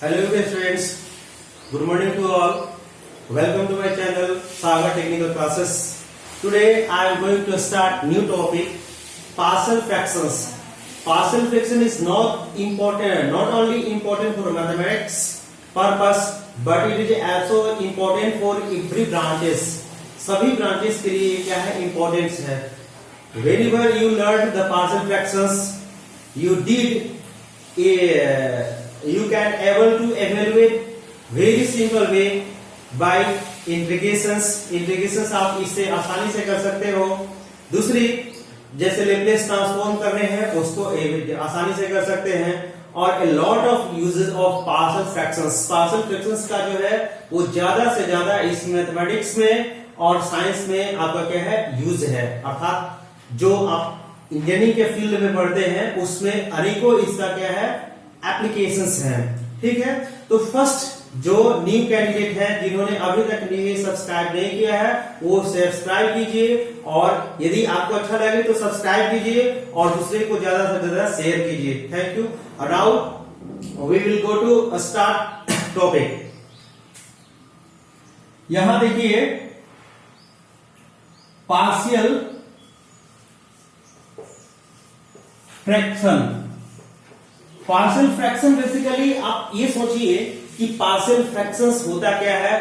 Hello students, good morning to all. Welcome to my channel Saga Technical Classes. Today I am going to start new topic, partial fractions. Partial fraction is not only important for mathematics purpose, but it is also important for every branches. सभी branches के लिए क्या है importance है. Whenever you learn the partial fractions, you can able to evaluate very simple way by integrations आप इससे आसानी से कर सकते हो. दूसरी जैसे लेप्लेस ट्रांसफॉर्म करने हैं उसको आसानी से कर सकते हैं. और a lot of uses of partial fractions का जो है वो ज्यादा से ज्यादा इस मैथमेटिक्स में और साइंस में आपका क्या है यूज है. अर्थात जो आप इंजीनियरिंग के फील्ड में पढ़ते हैं उसमें अनेकों इसका क्या है एप्लीकेशंस हैं. ठीक है, तो फर्स्ट जो न्यू कैंडिडेट है जिन्होंने अभी तक सब्सक्राइब नहीं किया है वो सब्सक्राइब कीजिए, और यदि आपको अच्छा लगे तो सब्सक्राइब कीजिए और दूसरे को ज्यादा से ज्यादा शेयर कीजिए. Thank you. Now we will go to start topic. यहां देखिए partial fraction. Partial fraction basically आप ये सोचिए कि पार्शियल फ्रैक्शंस होता क्या है.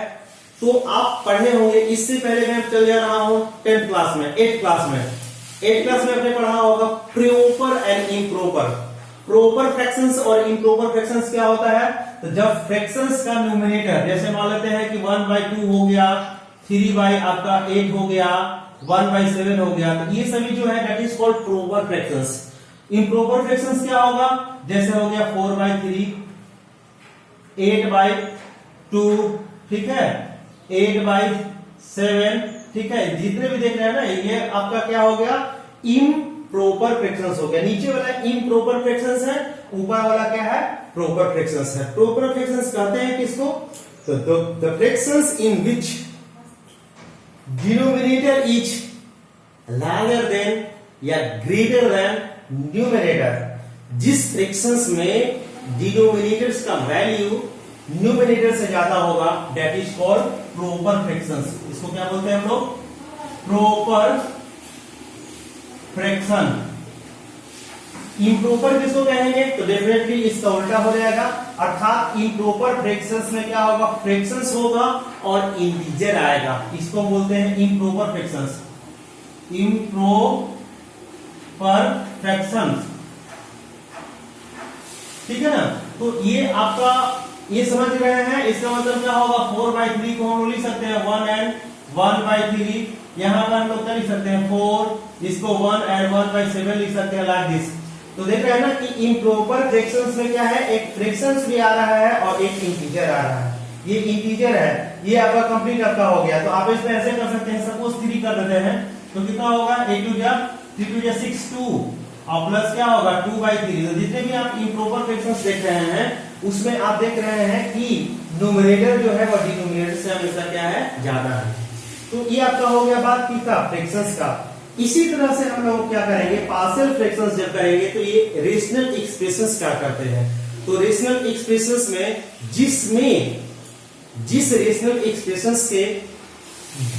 तो आप पढ़े होंगे, इससे पहले मैं चल जा रहा हूं 10th क्लास में 8th क्लास में आपने पढ़ा होगा proper and improper. Proper fractions और इम्प्रॉपर फ्रैक्शंस क्या होता है. तो जब फ्रैक्शंस का न्यूमरेटर जैसे मान लेते हैं कि 1/2 हो गया, 3 आपका 8 हो गया, 1/7 हो गया, तो ये सभी जो है that is called proper fractions. Improper fractions क्या होगा, जैसे हो गया 4/3, 8/2, ठीक है, 8/7, ठीक है. जितने भी देख रहे हैं ना ये आपका क्या हो गया इम्प्रॉपर फ्रैक्शंस हो गया. नीचे वाला इम्प्रॉपर फ्रैक्शंस है, ऊपर वाला क्या है प्रॉपर फ्रैक्शंस है. प्रॉपर फ्रैक्शंस कहते हैं किसको, तो the fractions in which denominator is larger than या ग्रेटर देन न्यूमरेटर. जिस फ्रैक्शंस में डिनोमिनेटर्स का वैल्यू न्यूमरेटर से ज्यादा होगा that is called proper fractions. इसको क्या बोलते हैं हम लोग, प्रॉपर फ्रैक्शन. इम्प्रॉपर किसको कहेंगे, तो डेफिनेटली इसका उल्टा हो जाएगा. अर्थात इम्प्रॉपर फ्रैक्शंस में क्या होगा, फ्रैक्शंस होगा और इंटीजर आएगा. इसको बोलते हैं इम्प्रॉपर फ्रैक्शंस. इम्प्रॉपर फ्रैक्शंस, ठीक है ना. तो ये आपका ये समझ रहे हैं. इसका मतलब क्या होगा 4/3 को हम लिख सकते हैं 1 and 1/3. यहां पर हम लोग क्या लिख सकते हैं 4, इसको 1 and 1/7 लिख सकते हैं लाइक दिस. तो देख रहे हैं ना कि इम्प्रॉपर फ्रैक्शंस में क्या है, एक फ्रैक्शंस भी आ रहा है और एक इंटीजर आ रहा है. ये इंटीजर है, ये आपका कंप्लीट आपका हो गया. तो आप इसमें ऐसे कर सकते हैं, सपोज 3 कर देते हैं तो कितना होगा 8 2 3 2 6 2 और प्लस क्या होगा 2/3. तो जितने भी आप इम्प्रॉपर फ्रैक्शंस देख रहे हैं उसमें आप देख रहे हैं कि न्यूमरेटर जो है वो डिनोमिनेटर से हमेशा क्या है ज्यादा है. तो ये आपका हो गया बात किसका, फ्रैक्शंस का. इसी तरह से हम लोग क्या करेंगे, पार्शियल फ्रैक्शंस जब करेंगे तो ये रेशनल एक्सप्रेशंस क्या करते हैं. तो रेशनल एक्सप्रेशंस में जिस रेशनल एक्सप्रेशंस के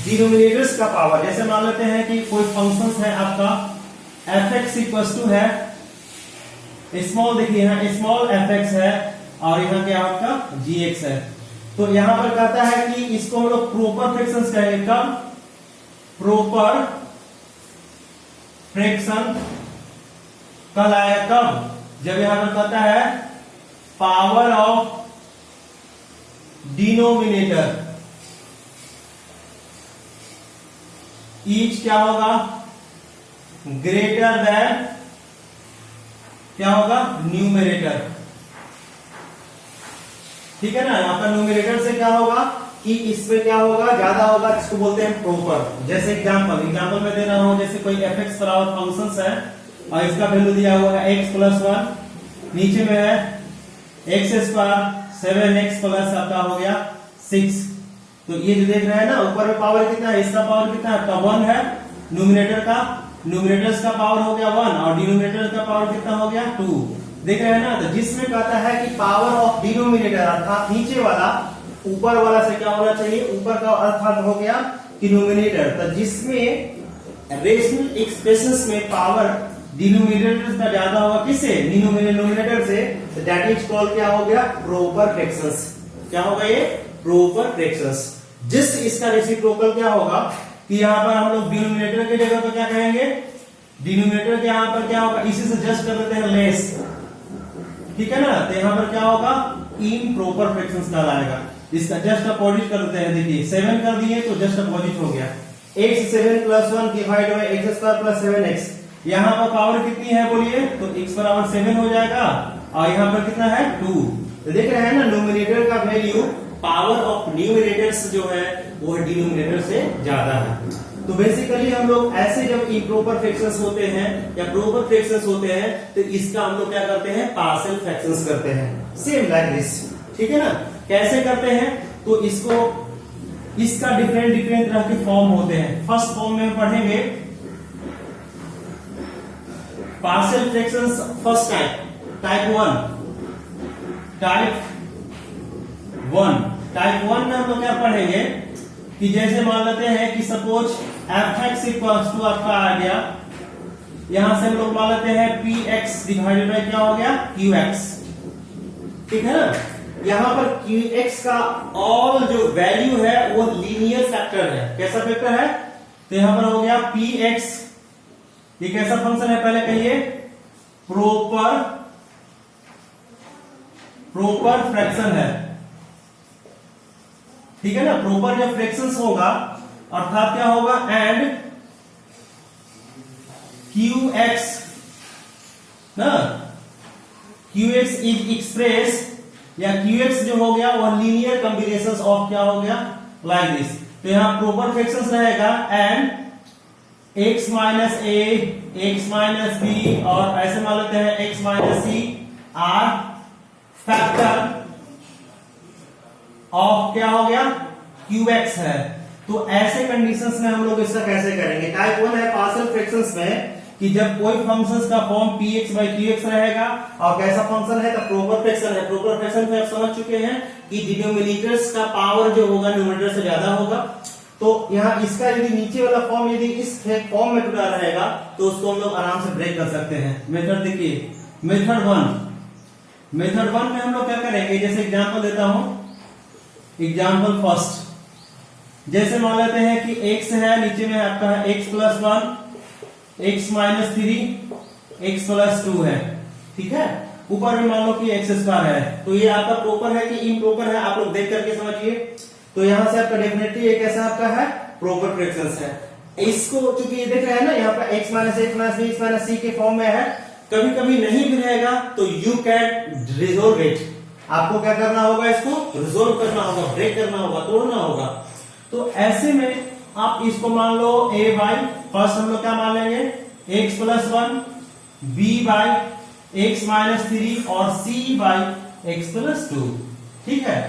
डिनोमिनेटर्स का पावर, जैसे मान लेते हैं कि कोई फंक्शन है आपका fx इक्वल्स टू है स्मॉल, देखिए यहाँ स्मॉल fx है और यहाँ क्या आपका gx है. तो यहां पर कहता है कि इसको हम लोग प्रॉपर फ्रैक्शंस कहेंगे. कब प्रॉपर फ्रैक्शन कल आया, कब जब यहां पर कहता है पावर ऑफ डिनोमिनेटर ईच क्या होगा ग्रेटर देन क्या होगा न्यूमरेटर. ठीक है ना. यहां पर न्यूमरेटर से क्या होगा कि इसमें क्या होगा ज्यादा होगा, जिसको बोलते हैं प्रॉपर. जैसे एग्जांपल में दे रहा हूं, जैसे कोई fx बराबर फंक्शंस है और इसका वैल्यू दिया हुआ है x + 1, नीचे में है x² 7x प्लस आपका हो गया 6. तो ये जो देख रहे हैं ना ऊपर में पावर कितना है, इसका पावर कितना है, 1 है. न्यूमरेटर्स का पावर हो गया 1 और डिनोमिनेटर का पावर कितना हो गया 2. देख रहे हैं ना, तो जिसमें कहता है कि पावर ऑफ डिनोमिनेटर अर्थात नीचे वाला ऊपर वाला से क्या होना चाहिए, ऊपर का अर्थात हो गया डिनोमिनेटर। तो जिसमें रेशनल एक्सप्रेशंस में पावर डिनोमिनेटर का ज्यादा होगा किससे, डिनोमिनेटर से, दैट इज कॉल्ड क्या हो गया, प्रोपर फ्रैक्शंस। क्या होगा ये, प्रोपर फ्रैक्शंस। जिस इसका रेसिप्रोकल क्या होगा कि यहाँ पर हम लोग डिनोमिनेटर के जगह पर क्या कहेंगे, डिनोमिनेटर के यहाँ पर क्या होगा, इसी से जस्ट कर देते हैं लेस, ठीक है ना। तो यहाँ पर क्या होगा, इम्प्रॉपर फ्रैक्शंस कहलाएगा। इसका जस्ट अपोजिट कर देते हैं, देखिए 7 कर दिए तो जस्ट अपोजिट हो गया, x 7 + 1 divide by x² + 7x। यहाँ पर पावर कितनी है बोलिए, तो x बराबर 7 हो जाएगा और यहाँ पर कितना है 2। तो देख रहे हैं ना, न्यूमरेटर का वैल्यू पावर ऑफ न्यूमरेटर्स जो है वो डिनोमिनेटर से ज्यादा है। तो बेसिकली हम लोग ऐसे जब इम्प्रॉपर फ्रैक्शंस होते हैं या प्रॉपर फ्रैक्शंस होते हैं तो इसका हम लोग क्या करते हैं, पार्शियल फ्रैक्शंस करते हैं, सेम लाइक दिस, ठीक है ना। कैसे करते हैं, तो इसका डिफरेंट तरह के फॉर्म होते हैं। फर्स्ट फॉर्म में पढ़ेंगे पार्शियल फ्रैक्शंस, फर्स्ट टाइप 1 में हम लोग क्या पढ़ेंगे कि जैसे मान लेते हैं कि सपोज f(x) इक्वल्स टू आपका आ गया, यहां से हम लोग मान लेते हैं px डिवाइडेड बाय क्या हो गया, qx, ठीक है ना। यहां पर qx का ऑल जो वैल्यू है वो लीनियर फैक्टर है। कैसा फैक्टर है, तो यहां पर हो गया px, ये कैसा फंक्शन है पहले कहिए, प्रॉपर फ्रैक्शन है, ठीक है ना। प्रॉपर जब फ्रैक्शंस होगा अर्थात क्या होगा, एंड qx ना, qx इज एक्सप्रेस या qx जो हो गया वो लीनियर कॉम्बिनेशंस ऑफ क्या हो गया, लाइक दिस। तो यहां प्रॉपर फ्रैक्शंस रहेगा and x minus a, x minus b और ऐसे मान लेते हैं x minus c are factor of क्या हो गया, qx है। तो ऐसे कंडीशंस में हम लोग इसका कैसे करेंगे, टाइप 1 है पार्शियल फ्रैक्शंस में कि जब कोई फंक्शंस का फॉर्म px बाय qx रहेगा और कैसा फंक्शन है, तो प्रॉपर फ्रैक्शन है। प्रॉपर फ्रैक्शन में आप समझ चुके हैं कि डिनोमिनेटर्स का पावर जो होगा न्यूमरेटर से ज्यादा होगा। तो यहाँ इसका यदि नीचे वाला फॉर्म यदि इस फॉर्म में टूटा रहेगा तो उसको हम लोग आराम से ब्रेक कर सकते हैं। मेथड देखिए, मेथड वन में हम लोग क्या करेंगे, जैसे एग्जांपल देता हूं, एग्जांपल फर्स्ट, जैसे मान लेते हैं कि x है, नीचे में आपका है x + 1, x - 3, x + 2 है, ठीक है। ऊपर में मान लो कि x² है। तो ये आपका प्रॉपर है कि इम्प्रॉपर है, आप लोग देख करके समझिए। तो यहां से आपका डेफिनेटली ये कैसा आपका है, प्रॉपर फ्रैक्शंस है। इसको चूंकि ये देख रहे हैं ना, यहाँ पर x - a, x - b, x - c के फॉर्म में है, कभी कभी नहीं भी रहेगा तो यू कैन रिजोल्व इट। आपको क्या करना होगा, इसको रिजोल्व करना होगा, ब्रेक करना होगा, तोड़ना होगा। तो ऐसे में आप इसको मान लो a बाई, फर्स्ट हम लोग क्या मान लेंगे, x + 1, b बाई x - 3 और c बाई x + 2, ठीक है।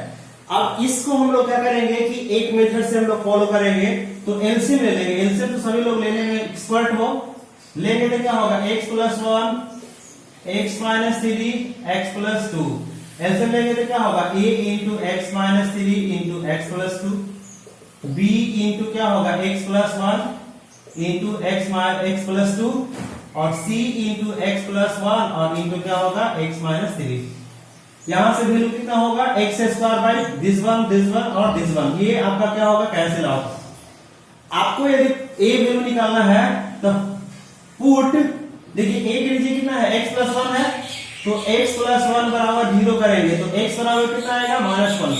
अब इसको हम लोग क्या करेंगे कि एक मेथड से हम लोग फॉलो करेंगे, तो एलसीएम ले लेंगे। एलसीएम तो सभी लोग लेने में एक्सपर्ट हो, लेंगे तो क्या होगा, x + 1, x - 3, x + 2। एलसीएम लेंगे तो क्या होगा, a into x - 3 into x + 2, b into क्या होगा, x + 1 इंटू x + 2 और c इंटू x + 1 और इंटू क्या होगा, x - 3। यहां से वैल्यू कितना होगा, x² बाई दिस वन और दिस वन, ये आपका क्या होगा, कैंसिल आउट। आपको यदि a वैल्यू निकालना है तो पुट, देखिए a के नीचे कितना है, x + 1 है, तो x + 1 बराबर 0 करेंगे तो x बराबर कितना आएगा, -1।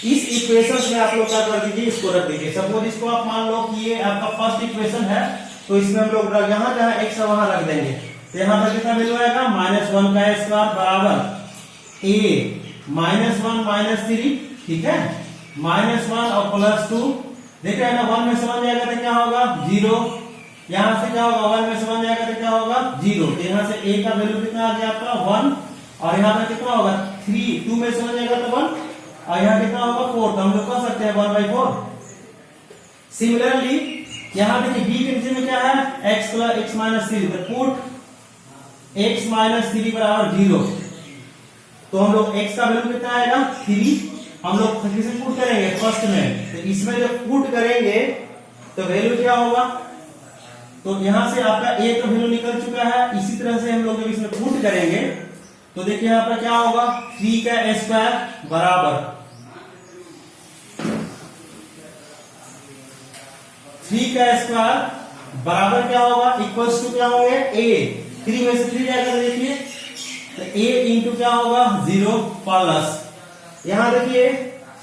इस इक्वेशन में आप लोग क्या कर दीजिए, इसको रख दीजिए। सपोज इसको आप मान लो कि ये आपका फर्स्ट इक्वेशन है, तो इसमें हम लोग यहां जहां x है वहां रख देंगे। तो यहां पर कितना वैल्यू आएगा, -1 का स्क्वायर बराबर a -1 - 3, ठीक है, -1 और +2, देख रहे हैं ना, 1 में समझ जाएगा तो क्या होगा, 0। यहां से क्या होगा, 1 में समझ जाएगा तो क्या होगा, 0। तो यहां से a का वैल्यू कितना आ गया आपका 1 और यहां पर कितना होगा 3, 2 में समझ जाएगा तो 1 और यहां कितना होगा 4। तो हम लोग कर सकते हैं 1/4। सिमिलरली यहां देखिए b के नीचे में क्या है, x - 3, तो पुट x - 3 बराबर 0। तो हम लोग x का वैल्यू कितना आएगा 3, हम लोग किसे पुट करेंगे फर्स्ट में, तो इसमें जब पुट करेंगे तो वैल्यू क्या होगा, तो यहां से आपका a का वैल्यू निकल चुका है। इसी तरह से हम लोग जब इसमें पुट करेंगे तो देखिए यहाँ पर क्या होगा 3 का स्क्वायर बराबर 3 का स्क्वायर बराबर क्या होगा इक्वल्स टू क्या होंगे a, 3 में से 3 जाएगा तो देखिए तो a इंटू क्या होगा 0 प्लस यहां देखिए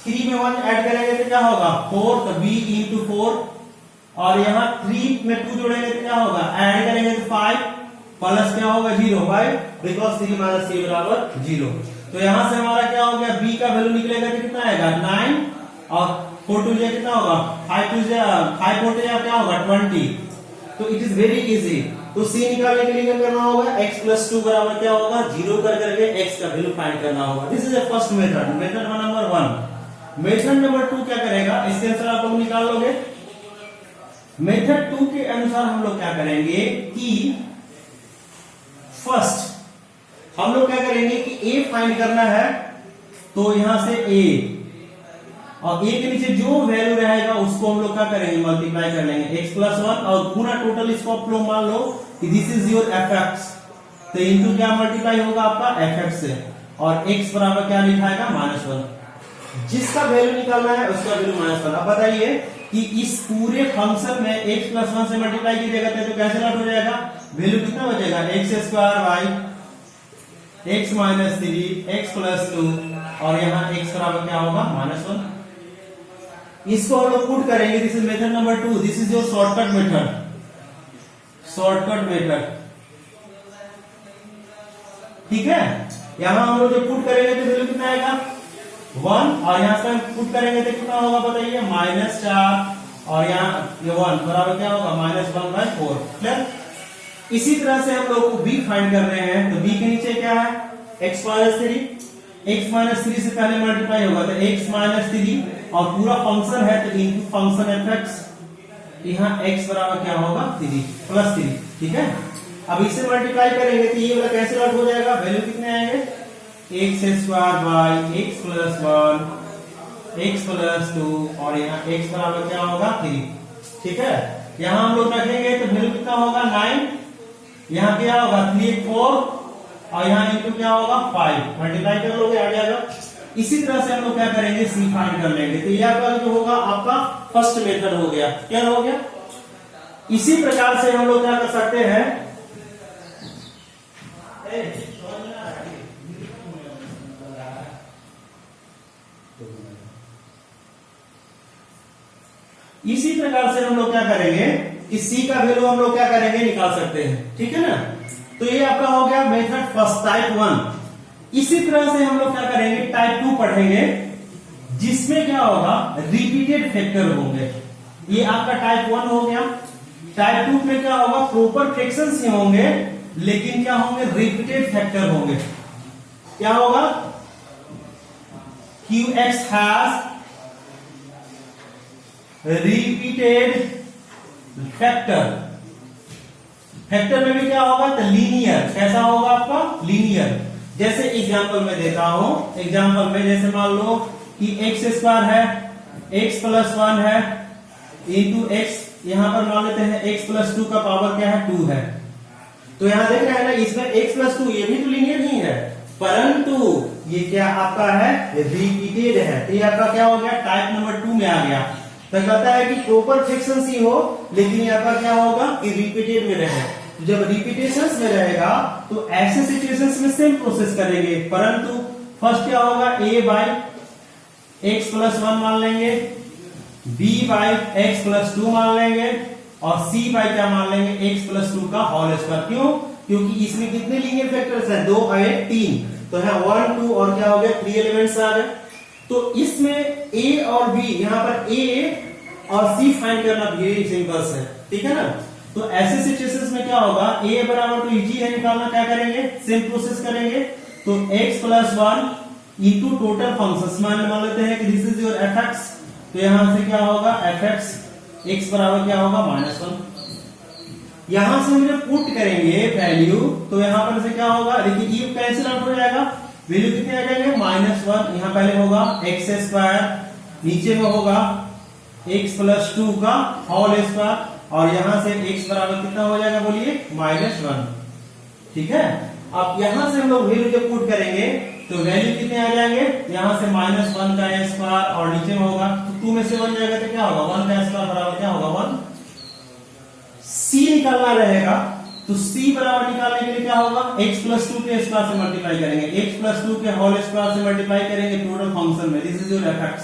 3 में 1 ऐड करेंगे तो क्या होगा 4, तो b इंटू 4 और यहाँ 3 में 2 जोड़ेंगे तो क्या होगा ऐड करेंगे तो 5 प्लस क्या होगा 0, वाई बिकॉज 3 माइनस 3 बराबर 0। तो यहां से हमारा क्या हो गया b का वैल्यू निकलेगा तो कितना आएगा 9 और 4 टू जा कितना होगा 5 टू जा 5 4 टू जा क्या होगा 20। तो इट इज वेरी इजी। तो c निकालने के लिए क्या करना होगा x प्लस 2 बराबर क्या होगा 0 कर करके x का वैल्यू फाइंड करना होगा। This is the first method, method number 1। Method number 2 क्या करेगा, इसके आंसर आप लोग निकाल लोगे। मेथड 2 के अनुसार हम लोग क्या करेंगे कि फर्स्ट हम लोग क्या करेंगे कि a फाइंड करना है, तो यहां से a और a के नीचे जो वैल्यू रहेगा उसको हम लोग क्या करेंगे मल्टीप्लाई कर लेंगे x प्लस 1 और पूरा टोटल इसको आप लोग मान लो कि दिस इज योर fx, तो इनटू क्या मल्टीप्लाई होगा आपका fx से और x बराबर क्या लिखाएगा -1। जिसका वैल्यू निकालना है उसका वैल्यू -1। अब बताइए कि इस पूरे फंक्शन में x प्लस 1 से मल्टीप्लाई कीजिएगा तो कैंसिल आउट हो जाएगा, वैल्यू कितना बचेगा x square y x minus 3 x plus 2 और यहाँ x बराबर क्या होगा -1। इसको हम लोग पुट करेंगे। This is method number 2, this is your shortcut method, shortcut method, ठीक है। यहां हम लोग जब पुट करेंगे तो वैल्यू कितना आएगा 1 और यहां से पुट करेंगे तो कितना होगा बताइए -4 और यहाँ ये 1 बराबर क्या होगा -1/4। क्लियर। इसी तरह से हम लोग को b फाइंड कर रहे हैं, तो b के नीचे क्या है x माइनस 3 से पहले मल्टीप्लाई होगा तो x माइनस 3 और पूरा फंक्शन है तो इनटू फंक्शन fx, यहाँ x बराबर क्या होगा 3 प्लस 3, ठीक है। अब इससे मल्टीप्लाई करेंगे तो ये वाला कैंसिल आउट हो जाएगा, वैल्यू कितने आएंगे x square by x plus 1 x plus 2 और यहाँ x बराबर क्या होगा 3, ठीक है। यहाँ हम लोग रखेंगे तो वैल्यू कितना होगा 9, यहाँ क्या होगा 3 4 और यहाँ इनटू क्या होगा 5, मल्टीप्लाई कर लोगे आ जाएगा। इसी तरह से हम लोग क्या करेंगे सी फाइंड कर लेंगे। तो यह वाला जो होगा आपका फर्स्ट मेथड हो गया। क्या हो गया। इसी प्रकार से हम लोग क्या कर सकते हैं, इसी प्रकार से हम लोग क्या करेंगे कि सी का वैल्यू हम लोग क्या करेंगे निकाल सकते हैं, ठीक है ना। तो ये आपका हो गया मेथड फर्स्ट टाइप 1। इसी तरह से हम लोग क्या करेंगे टाइप 2 पढ़ेंगे, जिसमें क्या होगा रिपीटेड फैक्टर होंगे। ये आपका टाइप 1 हो गया। टाइप 2 में क्या होगा प्रॉपर फ्रैक्शंस ही होंगे, लेकिन क्या होंगे रिपीटेड फैक्टर होंगे। क्या होगा QX has repeated factor. Factor में भी क्या होगा तो लीनियर। कैसा होगा आपका लीनियर। जैसे एग्जांपल में देता हूं, एग्जांपल में जैसे मान लो कि x स्क्वायर है x प्लस 1 है इंटू x, यहां पर मान लेते हैं x प्लस 2 का पावर क्या है 2 है। तो यहां देख रहे हैं ना इसमें x प्लस 2 ये भी तो लीनियर ही है, परंतु ये क्या आपका है रिपीटेड है। तो ये आपका क्या हो गया टाइप नंबर 2 में आ गया। तो कहता है कि प्रॉपर फ्रैक्शंस ही हो, लेकिन यहाँ पर क्या होगा कि रिपीटेड में रहे। जब रिपीटेशंस में रहेगा तो ऐसे सिचुएशंस में सेम प्रोसेस करेंगे, परंतु फर्स्ट क्या होगा a बाई एक्स प्लस 1 मान लेंगे, b बाई एक्स प्लस 2 मान लेंगे और c बाई क्या मान लेंगे x प्लस 2 का होल स्क्वायर। क्यों? क्योंकि इसमें कितने लीनियर फैक्टर्स हैं 2 और 3, तो है 1 2 और क्या हो गया 3 एलिमेंट्स आ गए। तो इसमें a और b, यहाँ पर a और c फाइंड करना वेरी सिंपल है, ठीक है ना। तो ऐसे सिचुएशंस में क्या होगा a बराबर तो इजी है निकालना, क्या करेंगे सेम प्रोसेस करेंगे। तो x plus 1 into total function मान लेते हैं कि दिस इज योर fx, तो यहां से क्या होगा fx x बराबर क्या होगा -1। यहां से हम जब पुट करेंगे वैल्यू तो यहां पर से क्या होगा देखिए ये कैंसिल आउट हो जाएगा, वैल्यू कितने आ जाएंगे -1। यहाँ पहले होगा एक्स स्क्वायर, नीचे में होगा x प्लस 2 का होल स्क्वायर, और यहां से x बराबर कितना हो जाएगा बोलिए -1। ठीक है, अब यहां से हम लोग वैल्यू जब पुट करेंगे तो वैल्यू कितने आ जाएंगे, यहां से -1 का स्क्वायर और नीचे में होगा तो 2 में से 1 जाएगा तो क्या होगा 1 का स्क्वायर बराबर क्या होगा 1। c निकालना रहेगा तो c बराबर निकालने के लिए क्या होगा x प्लस 2 के स्क्वायर से मल्टीप्लाई करेंगे, x प्लस 2 के होल स्क्वायर से मल्टीप्लाई करेंगे टोटल फंक्शन में, दिस इज योर एफएक्स।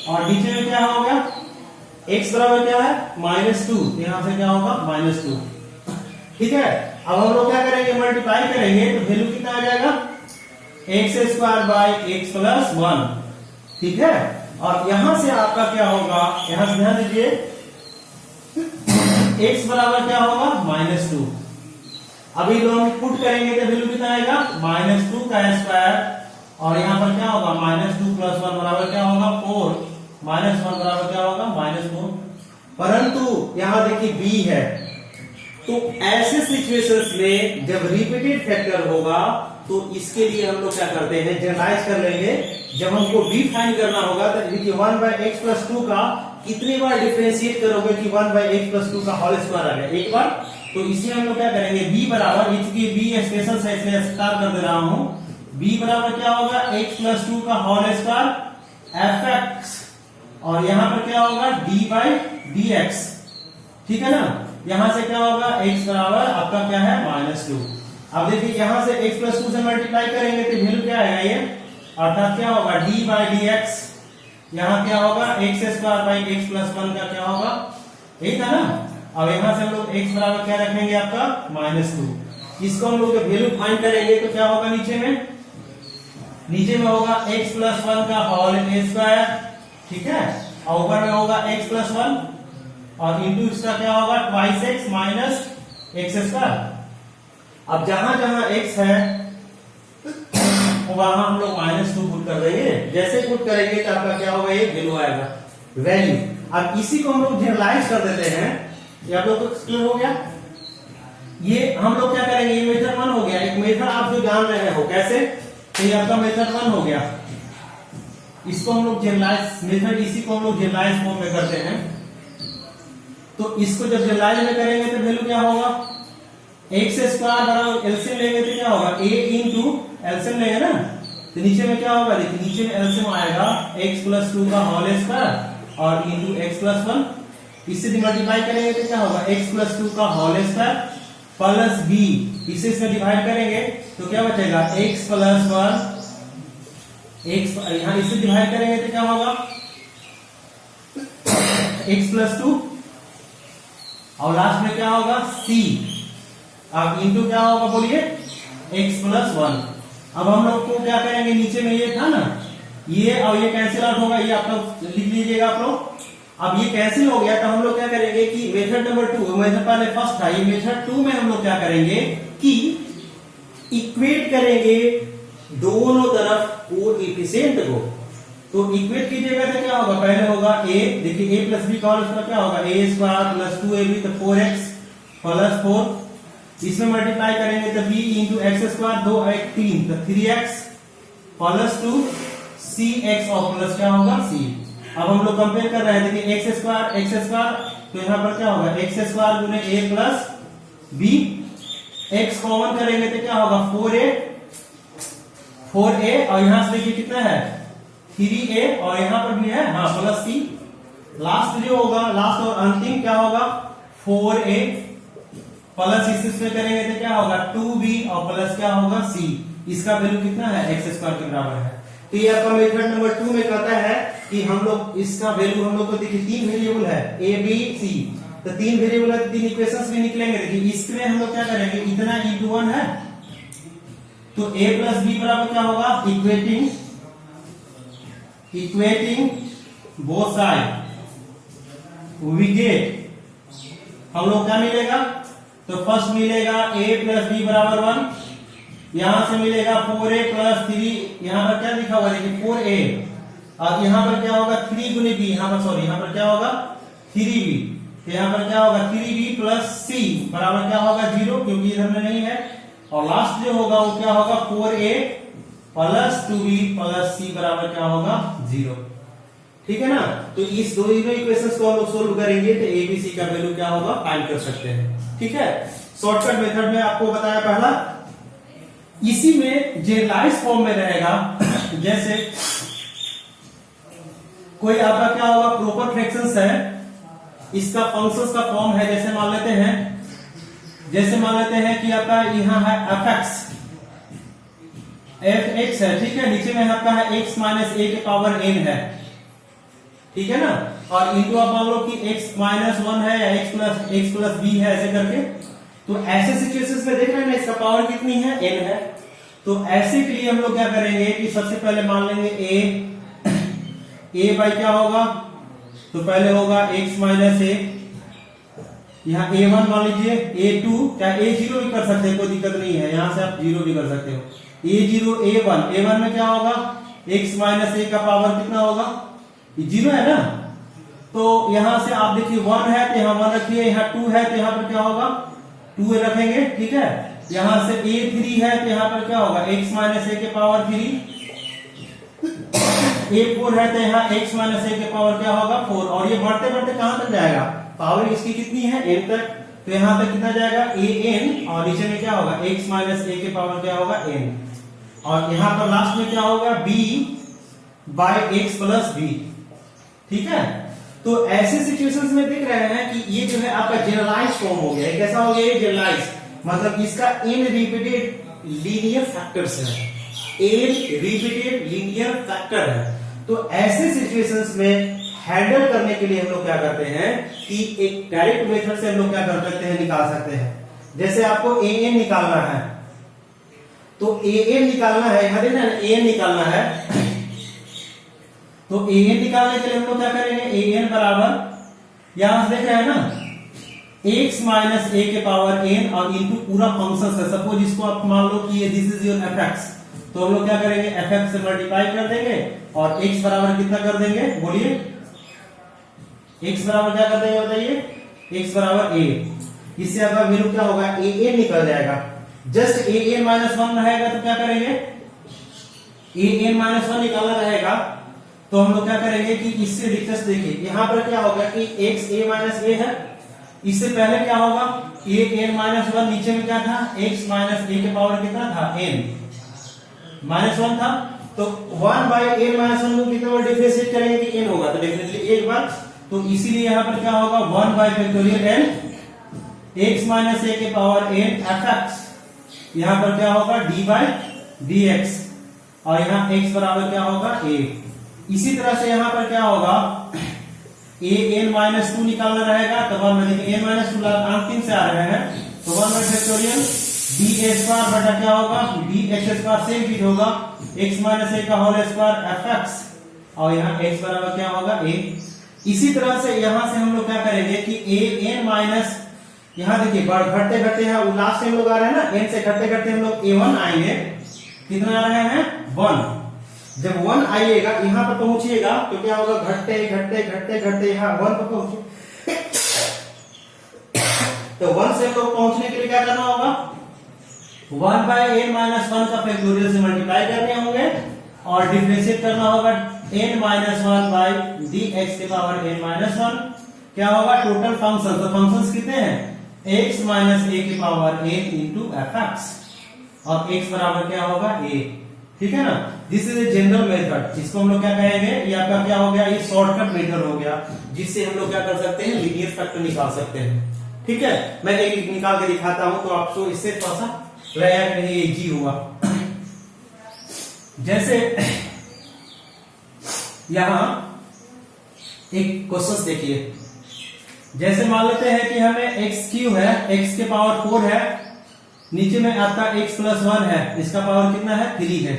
और नीचे में क्या हो गया x बराबर क्या है -2, यहां से क्या होगा -2। ठीक है, अब हम लोग क्या करेंगे मल्टीप्लाई करेंगे तो वैल्यू कितना आ जाएगा x square by x plus 1। ठीक है, और यहां से आपका क्या होगा, यहां से ध्यान दीजिए x बराबर क्या होगा -2। अभी लोग हम पुट करेंगे तो वैल्यू कितना आएगा -2 का स्क्वायर, और यहां पर क्या होगा -2 प्लस 1 बराबर क्या होगा 4, -1 बराबर क्या होगा -4। परंतु यहां देखिए b है, तो ऐसे सिचुएशंस में जब रिपीटेड फैक्टर होगा तो इसके लिए हम लोग क्या करते हैं जनरलाइज कर लेंगे। जब हमको b फाइंड करना होगा तो देखिए 1 बाय x प्लस 2 का कितनी बार डिफरेंशिएट करोगे कि 1 बाय x प्लस 2 का होल स्क्वायर आ गया, एक बार। तो इसी हम लोग क्या करेंगे b बराबर, इसकी b स्पेशल से इसलिए स्टार कर दे रहा हूं, b बराबर क्या होगा x प्लस 2 का होल स्क्वायर fx, और यहां पर क्या होगा d बाई dx। ठीक है ना, यहां से क्या होगा x बराबर आपका क्या है -2। अब देखिए यहां से x प्लस 2 से मल्टीप्लाई करेंगे तो वैल्यू क्या आएगा ये, अर्थात क्या होगा d बाई dx, यहां क्या होगा x square by x plus 1 का क्या होगा, यही था ना। अब यहां से हम लोग x बराबर क्या रखेंगे आपका -2। इसको हम लोग जब वैल्यू फाइंड करेंगे तो क्या होगा नीचे में होगा x प्लस 1 का होल स्क्वायर। ठीक है, और ऊपर में होगा x प्लस 1 और इंटू इसका क्या होगा twice x minus x square. अब जहां जहां x है वहां हम लोग -2 पुट कर देंगे, जैसे पुट करेंगे तो आपका क्या होगा ये वैल्यू आएगा वैल्यू। अब इसी को हम लोग जनरलाइज कर देते हैं, ये आप लोग को क्लियर हो गया। ये हम लोग क्या करेंगे, ये मेथड 1 हो गया, एक मेथड आप जो जान रहे हो कैसे, तो ये आपका मेथड 1 हो गया। इसको हम लोग जनरलाइज मेथड, इसी को हम लोग जनरलाइज फॉर्म में करते हैं। तो इसको जब जनरलाइज में करेंगे तो वैल्यू क्या होगा x स्क्वायर बराबर एलसीएम लेंगे तो क्या होगा a इंटू एलसीएम लेंगे ना, तो नीचे में क्या होगा देखिए नीचे में एलसीएम आएगा x प्लस 2 का होल स्क्वायर और इंटू x प्लस 1। इससे मल्टीप्लाई करेंगे तो क्या होगा x प्लस 2 का होल स्क्वायर प्लस b, इसे इसमें डिवाइड करेंगे तो क्या बचेगा x प्लस 1, x यहां इसे डिवाइड करेंगे तो क्या होगा x प्लस 2, और लास्ट में क्या होगा c, अब इंटू क्या होगा बोलिए x प्लस 1। अब हम लोग को क्या करेंगे, नीचे में ये था ना, ये और ये कैंसिल आउट होगा, ये आप लोग लिख लीजिएगा आप लोग। अब ये कैंसिल हो गया तो हम लोग क्या करेंगे कि मेथड नंबर 2, मेथड पहले फर्स्ट था, ये मेथड 2 में हम लोग क्या करेंगे कि इक्वेट करेंगे दोनों तरफ कोएफिशिएंट को। तो इक्वेट कीजिएगा तो क्या होगा, पहले होगा a, देखिए a प्लस बी का होल स्क्वायर क्या होगा a स्क्वायर प्लस 2ab तो 4x प्लस 4, इसमें मल्टीप्लाई करेंगे तो b इंटू एक्स स्क्वायर 2 1 3 तो 3x प्लस 2 cx और प्लस क्या होगा c। अब हम लोग कंपेयर कर रहे हैं, देखिए एक्स स्क्वायर तो यहाँ पर क्या होगा एक्स स्क्वायर गुने a plus b, x common करेंगे तो क्या होगा 4a और यहां से देखिए कितना है 3a और यहाँ पर भी है हाँ प्लस c। लास्ट जो होगा, लास्ट और अंतिम क्या होगा 4a प्लस इसमें करेंगे तो क्या होगा 2b और प्लस क्या होगा c। इसका वैल्यू कितना है x स्क्वायर के बराबर है। तो ये आपका मेथड नंबर 2 में कहता है कि हम लोग इसका वैल्यू हम लोग को देखिए 3 वेरिएबल है a b c, तो 3 वेरिएबल है तो 3 इक्वेशंस भी निकलेंगे। देखिए इसमें हम लोग क्या करेंगे, इतना इंटू 1 है तो a प्लस b बराबर क्या होगा equating both side we get, हम लोग क्या मिलेगा तो फर्स्ट मिलेगा a प्लस b बराबर 1, यहां से मिलेगा 4a प्लस 3, यहां पर क्या लिखा हुआ देखिए 4a और यहां पर क्या होगा 3 गुने b, यहां पर सॉरी यहां पर क्या होगा 3b, तो यहां पर क्या होगा 3b प्लस c बराबर क्या होगा 0 क्योंकि इधर में नहीं है, और लास्ट जो होगा वो क्या होगा 4a plus 2b plus c बराबर क्या होगा 0। ठीक है ना। तो इस दोनों इक्वेशंस को हम लोग सोल्व करेंगे तो a b c का वैल्यू क्या होगा फाइंड कर सकते हैं। ठीक है। शॉर्टकट मेथड में आपको बताया पहला, इसी में जनरलाइज फॉर्म में रहेगा। जैसे कोई आपका क्या होगा प्रॉपर फ्रैक्शंस है, इसका फंक्शंस का फॉर्म है। जैसे मान लेते हैं कि आपका यहां है fx है, ठीक है। नीचे में आपका है x माइनस a के पावर n है, ठीक है ना। और इंटू आप मान लो कि x माइनस 1 है या x प्लस b है, ऐसे करके। तो ऐसे सिचुएशंस में देख रहे हैं ना, इसका पावर कितनी है n है। तो ऐसे के लिए हम लोग क्या करेंगे कि सबसे पहले मान लेंगे a बाई क्या होगा, तो पहले होगा x माइनस a, यहाँ a1 मान लीजिए, a2 चाहे a0 भी कर सकते हैं, कोई दिक्कत नहीं है, यहां से आप 0 भी कर सकते हो। a0 a1 में क्या होगा x माइनस a का पावर कितना होगा, 0 है ना। तो यहां से आप देखिए 1 है तो यहां 1 रखिए, यहाँ 2 है तो यहां पर क्या होगा 2 रखेंगे, ठीक है। यहां से a3 है तो यहां पर क्या होगा x माइनस a के पावर 3, a4 है तो यहाँ x माइनस a के पावर क्या होगा 4। और ये बढ़ते बढ़ते कहां तक जाएगा, पावर इसकी कितनी है n तक, तो यहां तक कितना जाएगा an, और नीचे में क्या होगा x माइनस a के पावर क्या होगा n, और यहां पर लास्ट में क्या होगा b by x plus b। ठीक है। तो ऐसे सिचुएशंस में देख रहे हैं कि ये जो है आपका जनरलाइज फॉर्म हो गया। कैसा हो गया ये जनरलाइज, मतलब इसका n रिपीटेड लीनियर फैक्टर्स है, n रिपीटेड लीनियर फैक्टर है। तो ऐसे सिचुएशंस में हैंडल करने के लिए हम लोग क्या करते हैं कि एक डायरेक्ट मेथड से हम लोग क्या कर सकते हैं, निकाल सकते हैं। जैसे आपको an निकालना है, तो an निकालना है, यहां देखना an निकालना है, तो an निकालने के लिए हम लोग क्या करेंगे, an बराबर यहां से देख रहे हैं ना x माइनस a के पावर n और इनटू पूरा फंक्शन है। सपोज इसको आप मान लो कि ये दिस इज योर fx, तो हम लोग क्या करेंगे fx से मल्टीप्लाई कर देंगे और x बराबर कितना कर देंगे, बोलिए x बराबर क्या कर देंगे बताइए, x बराबर a। इससे आपका वैल्यू क्या होगा an निकल जाएगा। जस्ट an माइनस 1 रहेगा तो क्या करेंगे, an माइनस 1 निकालना रहेगा, तो हम लोग क्या करेंगे कि इससे डिस्कस देखिए यहां पर क्या होगा कि x a माइनस a है, इससे पहले क्या होगा a n माइनस 1, नीचे में क्या था x माइनस a के पावर कितना था n माइनस 1 था। तो 1 बाई n माइनस 1 को कितना बार डिफरेंशिएट करेंगे कि n होगा, तो डेफिनेटली एक बार। तो इसीलिए यहां पर क्या होगा 1 by factorial n x minus a के पावर n fx, यहां पर क्या होगा d बाई dx, और यहां x बराबर क्या होगा a। इसी तरह से यहां पर क्या होगा a n माइनस 2 निकालना रहेगा, तो 1 में देखिए n माइनस 2 अंतिम से आ रहे हैं, तो 1 by factorial d a square बटा क्या होगा d x स्क्वायर, सेम चीज होगा x माइनस a का होल स्क्वायर fx, और यहाँ x बराबर क्या होगा a। इसी तरह से यहां से हम लोग क्या करेंगे कि a n माइनस, यहां देखिए घटते घटते यहाँ लास्ट में हम लोग आ रहे हैं ना, n से घटते घटते हम लोग a1 आएंगे, कितना आ रहे हैं 1। जब 1 आइएगा यहां पर पहुंचिएगा तो क्या होगा, घटते घटते घटते घटते यहाँ 1 पर पहुंचे। तो 1 से हम लोग पहुंचने के लिए क्या करना होगा, 1 बाई n माइनस 1 का फैक्टोरियल से मल्टीप्लाई करने होंगे और डिफरेंशिएट करना होगा n माइनस 1 बाई dx के पावर n माइनस 1, क्या होगा टोटल फंक्शन। तो फंक्शंस कितने हैं x माइनस a के पावर n इंटू fx, और x बराबर क्या होगा a। ठीक है ना। This is a general method, इसको हम लोग क्या कहेंगे, ये आपका क्या हो गया, ये शॉर्टकट मेथड हो गया, जिससे हम लोग क्या कर सकते हैं, लीनियर फैक्टर निकाल सकते हैं। ठीक है। मैं एक निकाल के दिखाता हूं तो आपको इससे थोड़ा सा लगेगा कि नहीं इजी हुआ। जैसे यहां एक क्वेश्चन देखिए, जैसे मान लेते हैं कि हमें x क्यू है, x के पावर 4 है, नीचे में आपका x प्लस 1 है, इसका पावर कितना है 3 है,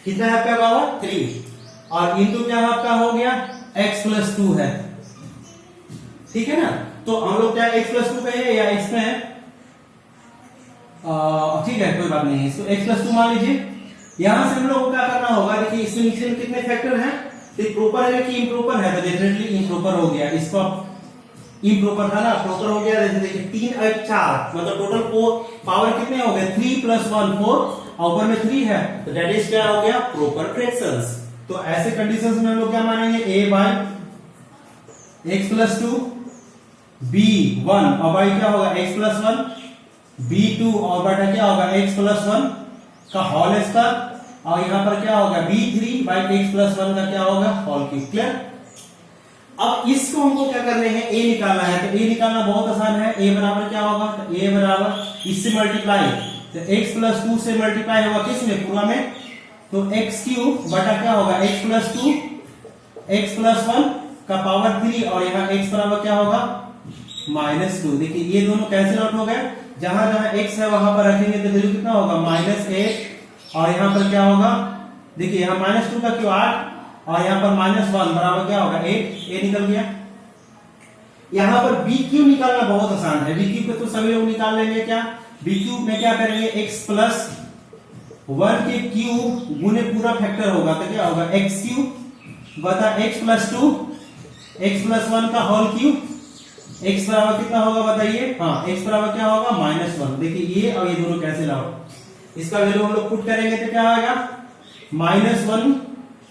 कितना है आपका पावर 3, और इंटू क्या आपका हो गया x प्लस 2 है। ठीक है ना। तो हम लोग क्या x प्लस 2 कहें या x में है, ठीक है कोई बात नहीं है, इसको x प्लस 2 मान लीजिए। यहां से हम लोग को क्या करना होगा, देखिए इसमें नीचे में कितने फैक्टर हैं, तो प्रॉपर है कि इम्प्रॉपर है, तो डेफिनेटली इम्प्रॉपर हो गया, इसको इम्प्रॉपर था ना, प्रॉपर हो गया। जैसे देखिए 3 और 4 मतलब टोटल पावर कितने हो गए 3 प्लस 1 4, और ऊपर में 3 है, तो दैट इज क्या हो गया, प्रॉपर फ्रैक्शंस। तो ऐसे कंडीशंस में हम लोग क्या मानेंगे, a by x plus 2, b1 और बाई क्या होगा x प्लस 1, b2 और बटा क्या होगा x प्लस 1 का होल स्क्वायर, और यहां पर क्या होगा b3 बाई x प्लस 1 का क्या होगा होल क्यूब। क्लियर। अब इसको हमको क्या करने हैं, a निकालना है। तो a निकालना बहुत आसान है। a बराबर क्या होगा, तो a बराबर इससे मल्टीप्लाई, तो x प्लस 2 से मल्टीप्लाई होगा किसमें, पूरा में, तो x क्यूब बटा क्या होगा x प्लस 2 x प्लस 1 का पावर 3, और यहाँ x बराबर क्या होगा -2। देखिए ये दोनों कैंसिल आउट हो गए, जहां जहां x है वहां पर रखेंगे तो वैल्यू कितना होगा -8, और यहाँ पर क्या होगा, देखिए यहाँ -2 का क्यों 8, और यहाँ पर -1 बराबर क्या होगा 8, a निकल गया। यहाँ पर बी क्यूब निकालना बहुत आसान है, बी क्यूब को तो सभी लोग निकाल लेंगे। क्या बी क्यूब में क्या करेंगे, x प्लस 1 के क्यूब गुने पूरा फैक्टर होगा, तो क्या होगा x क्यूब बता x प्लस 2 x प्लस 1 का होल क्यूब, x बराबर कितना होगा बताइए, हाँ x बराबर क्या होगा -1। देखिए ये और ये दोनों कैंसिल आउट, इसका वैल्यू हम लोग पुट करेंगे तो क्या आएगा -1,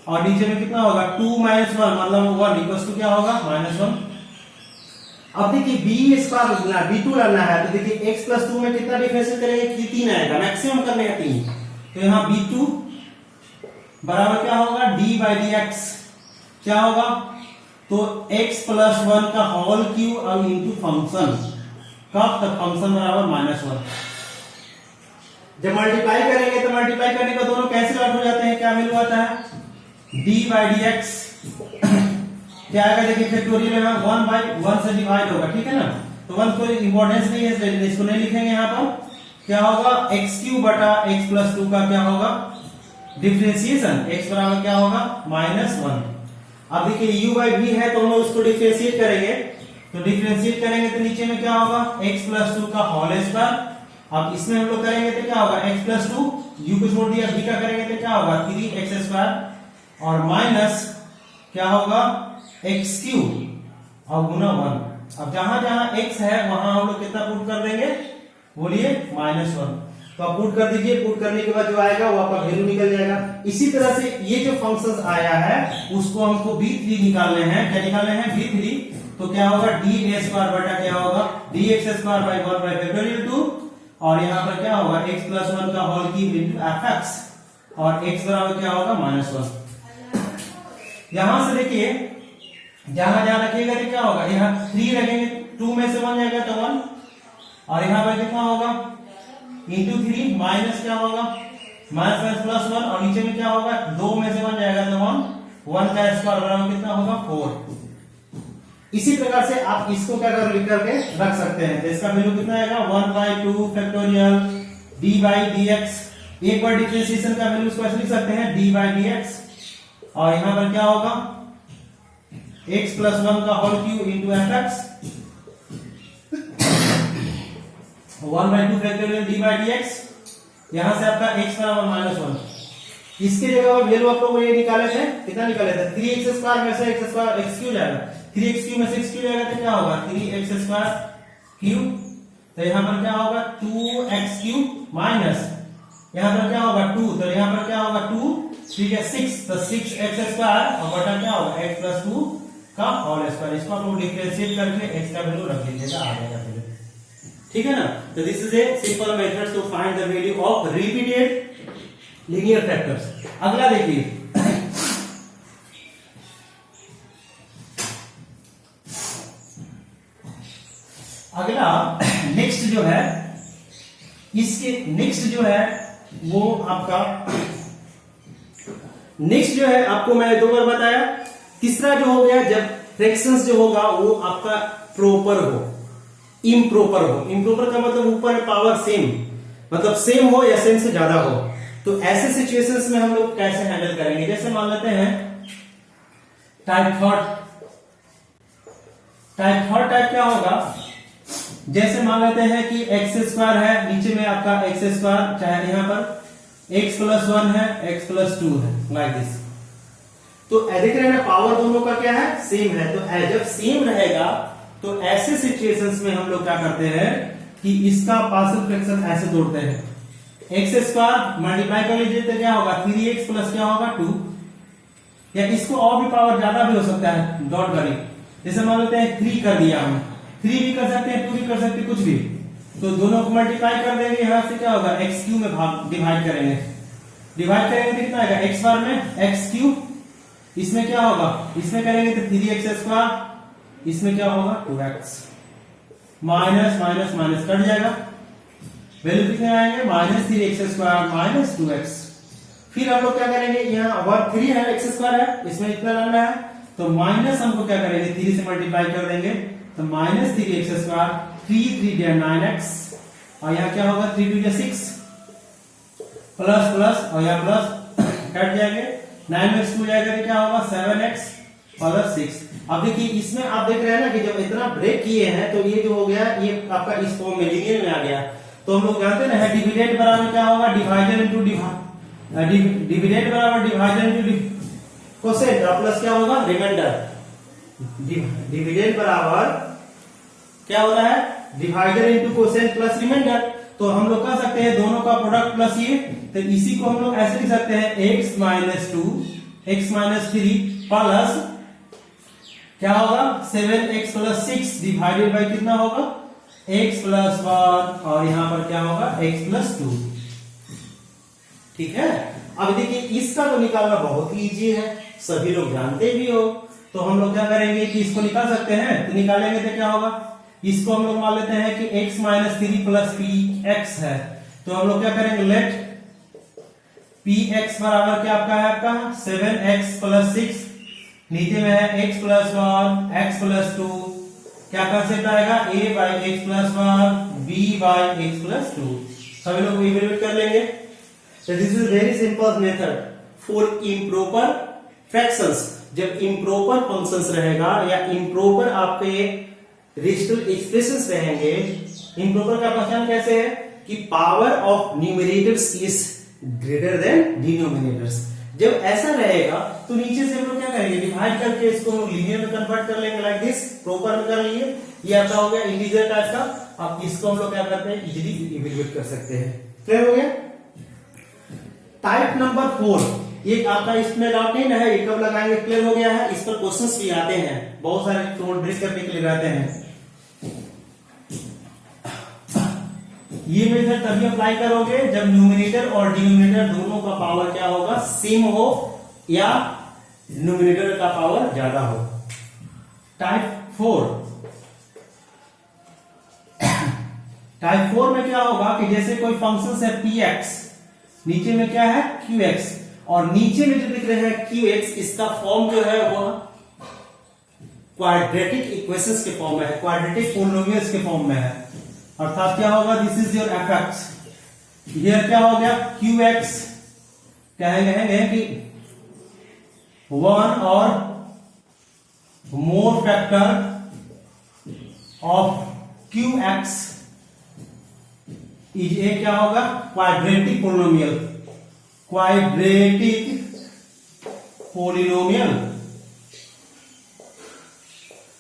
और नीचे में कितना होगा 2 - 1 मतलब 1 इक्वल टू क्या होगा -1। अब देखिए बी स्क्वायर b2 डालना है, तो देखिए x प्लस 2 में कितना डिफरेंशिएट करेंगे, 3 आएगा, मैक्सिमम करने का 3, तो यहाँ b2 बराबर क्या होगा d बाई डी एक्स, क्या होगा, तो x प्लस 1 का होल क्यूब और इंटू फंक्शन, कब तक फंक्शन बराबर -1। जब मल्टीप्लाई करेंगे तो मल्टीप्लाई करने का दोनों कैंसिल आउट हो जाते हैं, क्या वैल्यू आता है d बाई डी एक्स क्या आएगा, देखिए फैक्टोरियल में 1 बाई 1 से डिवाइड होगा, ठीक है ना, तो 1 कोई इंपॉर्टेंस नहीं है, इसको नहीं लिखेंगे। यहाँ पर क्या होगा x क्यूब बटा x प्लस 2 का क्या होगा डिफरेंशिएशन, x बराबर क्या होगा -1। अब देखिए u बाई v है, तो हम लोग उसको डिफरेंशिएट करेंगे, तो डिफरेंशिएट करेंगे तो नीचे में क्या होगा x प्लस 2 का होल स्क्वायर, अब इसमें हम लोग करेंगे तो क्या होगा x प्लस 2, u को छोड़ दिया, v का करेंगे तो क्या होगा 3x स्क्वायर, और माइनस क्या होगा x क्यूब और गुना 1। अब जहां जहां x है वहां हम लोग कितना पुट कर देंगे, बोलिए -1। तो आप पुट कर दीजिए, पुट करने के बाद जो आएगा वो आपका वैल्यू निकल जाएगा। इसी तरह से ये जो फंक्शन आया है उसको हमको b3 निकालने हैं, क्या निकालने हैं b3, तो क्या होगा d स्क्वायर बटा क्या होगा dx square by 1 by factorial 2, और यहाँ पर क्या होगा x प्लस 1 का होल क्यूब इंटू fx, और x बराबर क्या होगा -1। यहां से देखिए जहां जहां रखिएगा तो क्या होगा, यहाँ 3 रखेंगे 2 में से 1 जाएगा तो 1, और यहाँ पर कितना होगा इंटू 3 माइनस क्या होगा माइनस प्लस 1, और नीचे में क्या होगा 2 में से 1 जाएगा तो 1 का स्क्वायर बराबर कितना होगा 4। इसी प्रकार से आप इसको क्या कर लिख करके रख सकते हैं, तो इसका वैल्यू कितना आएगा 1/2 factorial d by d x, एक बार डिफरेंशिएशन का वैल्यू इसको ऐसे लिख सकते हैं d बाई डी एक्स, और यहां पर क्या होगा x प्लस 1 का whole cube into fx, 1/2 factorial d by d x, यहां से आपका x बराबर -1। इसके जगह पर वैल्यू आप लोग ये निकाले थे, कितना निकाले थे 3x स्क्वायर में से x स्क्वायर x क्यूब जाएगा, 3x क्यूब में से x क्यूब जाएगा तो क्या होगा 3x स्क्वायर क्यूब, तो यहां पर क्या होगा 2x क्यूब माइनस यहां पर क्या होगा 2, तो यहां पर क्या होगा 2 ठीक है 6, तो 6x स्क्वायर और बटा क्या होगा x प्लस 2 का होल स्क्वायर। इसको आप लोग डिफरेंशिएट करके x का वैल्यू रख लीजिएगा, आ जाएगा फिर, ठीक है ना। तो this is a simple method to find the value of repeated linear factors. अगला देखिए अगला नेक्स्ट जो है, इसके नेक्स्ट जो है वो आपका नेक्स्ट जो है आपको मैंने 2 बार बताया। तीसरा जो हो गया जब फ्रैक्शंस जो होगा वो आपका प्रॉपर हो, इम्प्रॉपर हो। इम्प्रॉपर का मतलब ऊपर पावर सेम, मतलब सेम हो या सेम से ज्यादा हो। तो ऐसे सिचुएशंस में हम लोग कैसे हैंडल करेंगे, जैसे मान लेते हैं टाइप थर्ड क्या होगा, जैसे मान लेते हैं कि एक्स स्क्वायर है, नीचे में आपका एक्स स्क्वायर, चाहे यहां पर एक्स प्लस 1 है, एक्स प्लस 2 है, लाइक दिस। तो देख रहे हैं पावर दोनों का क्या है सेम है। तो जब सेम रहेगा तो ऐसे सिचुएशंस में हम लोग क्या करते हैं कि इसका पार्शियल फ्रैक्शन ऐसे तोड़ते हैं, एक्स स्क्वायर मल्टीप्लाई कर लीजिए तो क्या होगा 3x प्लस क्या होगा 2, या इसको और भी पावर ज्यादा भी हो सकता है, डॉट करें, जैसे मान लेते हैं 3 कर दिया हम, 3 भी कर सकते हैं, 2 भी कर सकते हैं, कुछ भी, तो दोनों को मल्टीप्लाई कर देंगे, यहां से क्या होगा एक्स क्यू में डिवाइड करेंगे तो कितना आएगा एक्स बार में एक्स क्यू, इसमें क्या होगा, इसमें करेंगे तो 3x स्क्वायर, इसमें क्या होगा 2x, minus minus minus cut जाएगा, वैल्यू कितने आएंगे -3x स्क्वायर माइनस 2x। फिर हम लोग क्या करेंगे, यहाँ 3 है, x स्क्वायर है, इसमें इतना लाना है, तो माइनस हमको क्या करेंगे 3 से मल्टीप्लाई कर देंगे, तो -3x स्क्वायर, 3 3 9x, और यहाँ क्या होगा 3 2 6 प्लस प्लस, और यहाँ प्लस कट जाएंगे, 9x हो जाएगा तो क्या होगा 7x प्लस 6। अब देखिए इसमें आप देख रहे हैं ना कि जब इतना ब्रेक किए हैं तो ये जो हो गया ये आपका इस फॉर्म में लीनियर में आ गया। तो हम लोग जानते हैं ना डिविडेंड बराबर क्या होगा डिवाइडर इनटू डिविडेंड बराबर डिवाइडर इनटू कोसेंट, प्लस क्या होगा रिमाइंडर। डिविडेंड बराबर क्या होता है divider into quotient plus remainder. तो हम लोग कह सकते हैं दोनों का प्रोडक्ट प्लस ये, तो इसी को हम लोग ऐसे लिख सकते हैं x minus 2 x minus 3 plus क्या होगा 7x प्लस 6 डिवाइडेड बाई कितना होगा x प्लस 1, और यहां पर क्या होगा x प्लस 2। ठीक है, अब देखिए इसका तो निकालना बहुत ही इजी है, सभी लोग जानते भी हो। तो हम लोग क्या करेंगे कि इसको निकाल सकते हैं, तो निकालेंगे तो क्या होगा, इसको हम लोग मान लेते हैं कि x minus 3 plus P x है। तो हम लोग क्या करेंगे लेट पी एक्स बराबर क्या आपका है आपका 7x प्लस 6, नीचे में है x प्लस 1 x प्लस 2, क्या कंसेप्ट आएगा a by x plus 1 b by x plus 2। सभी लोग इवेल्युएट कर लेंगे। So this is very simple method for improper fractions। जब improper functions रहेगा या improper आपके रेशनल एक्सप्रेशंस रहेंगे, improper का पहचान कैसे है कि power of numerators is greater than denominators. जब ऐसा रहेगा तो नीचे से हम लोग क्या करेंगे डिवाइड करके इसको लीनियर में कन्वर्ट कर लेंगे, लाइक दिस प्रॉपर में कर लिए, ये आपका हो गया इंटीजर टाइप का। अब इसको हम लोग क्या करते हैं इजीली इवैल्यूएट कर सकते हैं। क्लियर हो गया। टाइप नंबर 4 ये आपका इसमें डाउट नहीं है, ये कब लगाएंगे क्लियर हो गया है। इस पर क्वेश्चंस भी आते हैं, बहुत सारे टोल ब्रेक करने के लिए रहते हैं। ये मेथड तभी अप्लाई करोगे जब न्यूमरेटर और डिनोमिनेटर दोनों का पावर क्या होगा सेम हो या न्यूमरेटर का पावर ज्यादा हो। टाइप 4 में क्या होगा कि जैसे कोई फंक्शन है px, नीचे में क्या है qx, और नीचे में जो दिख रहे हैं qx, इसका फॉर्म जो है वो क्वाड्रेटिक इक्वेशंस के फॉर्म में है, क्वाड्रेटिक पोलिनोमियल्स के फॉर्म में है। अर्थात क्या होगा दिस इज योर fx, ये क्या हो गया qx, कहेंगे कि 1 और more factor of qx is a क्या होगा क्वाड्रेटिक पोलिनोमियल, क्वाड्रेटिक पोलिनोमियल।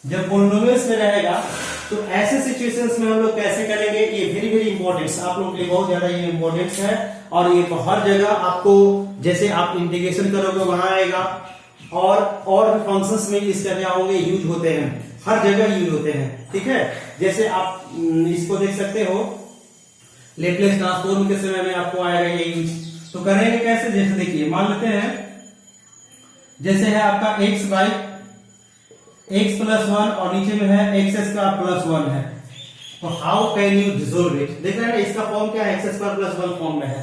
जब पोलिनोमियल्स में रहेगा तो ऐसे सिचुएशंस में हम लोग कैसे करेंगे, ये वेरी वेरी इंपॉर्टेंट, आप लोगों के लिए बहुत ज्यादा ये इंपॉर्टेंट है। और ये तो हर जगह आपको जैसे आप इंटीग्रेशन करोगे वहां आएगा, और फंक्शंस में इसका क्या होंगे यूज होते हैं, हर जगह यूज होते हैं। ठीक है, जैसे आप इसको देख सकते हो लेप्लेस ट्रांसफॉर्म के समय में आपको आएगा ये यूज। तो करेंगे कैसे, जैसे देखिए मान लेते हैं जैसे है आपका x बाई x प्लस 1 और नीचे में है x स्क्वायर प्लस 1 है, तो how can you dissolve it. देख रहे हैं इसका फॉर्म क्या है x स्क्वायर प्लस 1 फॉर्म में है।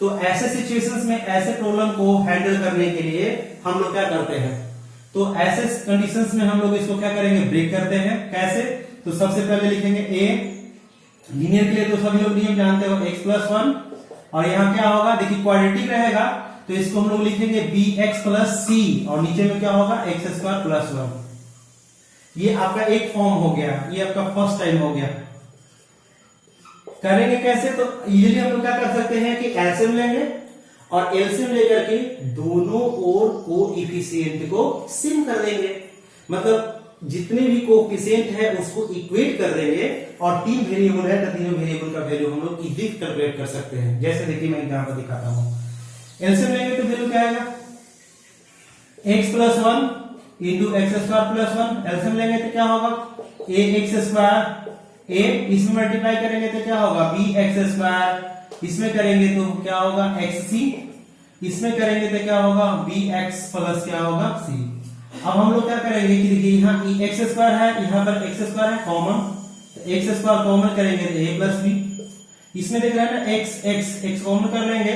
तो ऐसे सिचुएशंस में ऐसे प्रॉब्लम को हैंडल करने के लिए हम लोग क्या करते हैं, तो ऐसे कंडीशंस में हम लोग इसको क्या करेंगे ब्रेक करते हैं। कैसे, तो सबसे पहले लिखेंगे a, लीनियर के लिए तो सभी लोग नियम जानते हो x प्लस 1, और यहाँ क्या होगा देखिए क्वाड्रेटिक रहेगा तो इसको हम लोग लिखेंगे bx प्लस c, और नीचे में क्या होगा x स्क्वायर प्लस 1। ये आपका एक फॉर्म हो गया, ये आपका फर्स्ट टाइम हो गया। करेंगे कैसे, तो इजीली हम लोग क्या कर सकते हैं कि एलसीएम लेंगे और एलसीएम लेकर के दोनों ओर कोएफिशिएंट को सेम कर देंगे। मतलब जितने भी कोएफिशिएंट है उसको इक्वेट कर देंगे और 3 वेरिएबल है तो तीनों वेरिएबल का वैल्यू हम लोग इजीली कैलकुलेट कर सकते हैं। जैसे देखिए मैं यहां पर दिखाता हूं, एलसीएम लेंगे तो वैल्यू क्या आएगा, x plus 1 into x square plus 1। LCM लेंगे तो क्या होगा, a एक्स स्क्वायर, a इसमें मल्टीप्लाई करेंगे तो क्या होगा b एक्स स्क्वायर, इसमें करेंगे तो क्या होगा xc, इसमें करेंगे तो क्या होगा bx प्लस क्या होगा c। अब हम लोग क्या करेंगे कि देखिए यहाँ एक्स स्क्वायर है, यहाँ पर एक्स स्क्वायर है कॉमन, तो एक्स स्क्वायर कॉमन करेंगे तो a प्लस b, इसमें देख रहे हैं ना x x x कॉमन कर लेंगे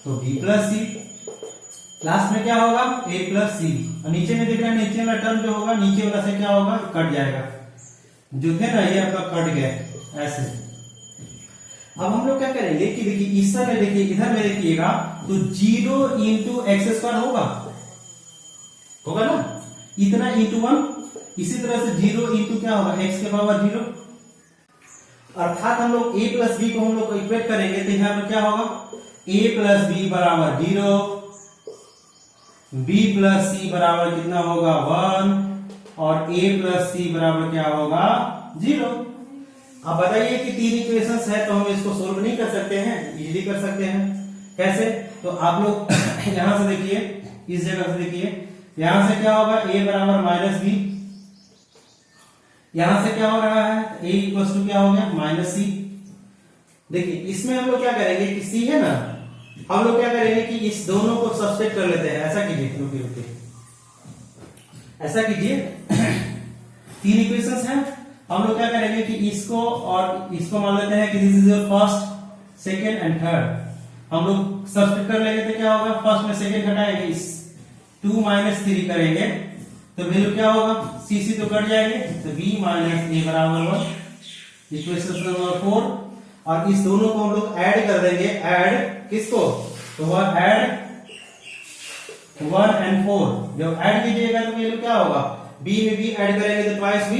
तो b प्लस c, लास्ट में क्या होगा a प्लस c, और नीचे में देख रहे हैं नीचे वाला टर्म जो होगा नीचे वाला से क्या होगा कट जाएगा, जो थे ना ये आपका कट गया ऐसे। अब हम लोग क्या करेंगे कि देखिए इस तरह देखिए इधर में देखिएगा तो 0 इंटू एक्स स्क्वायर होगा ना, इतना इंटू 1, इसी तरह से 0 इंटू क्या होगा x के पावर 0, अर्थात हम लोग a प्लस b को हम लोग इक्वेट करेंगे तो यहाँ पर क्या होगा a प्लस b बराबर 0, b प्लस c बराबर कितना होगा 1 और a प्लस c बराबर क्या होगा 0। अब बताइए कि 3 इक्वेशंस है तो हम इसको सोल्व नहीं कर सकते हैं, इजीली कर सकते हैं। कैसे, तो आप लोग यहां से देखिए, इस जगह से देखिए, यहां से क्या होगा a बराबर माइनस बी, यहां से क्या हो रहा है a इक्वल टू क्या हो गया माइनस सी। देखिए इसमें हम लोग क्या करेंगे कि c है ना, हम लोग क्या करेंगे कि इस दोनों को सब्सट्रैक्ट कर लेते हैं। ऐसा कीजिए, रुकिए ऐसा कीजिए 3 इक्वेशंस हैं, हम लोग क्या करेंगे कि इसको और इसको मान लेते हैं कि this is your first second and third. हम लोग सब्सट्रैक्ट कर लेंगे तो क्या होगा, फर्स्ट में सेकंड घटाएंगे, इस 2 माइनस 3 करेंगे तो वैल्यू क्या होगा, सी सी तो कट जाएंगे तो b माइनस ए बराबर 1, इक्वेशन नंबर 4। और इस दोनों को हम लोग ऐड कर देंगे, ऐड किसको, तो वह ऐड 1 एंड 4, जब ऐड कीजिएगा तो वैल्यू क्या होगा, b में b ऐड करेंगे तो ट्वाइस b,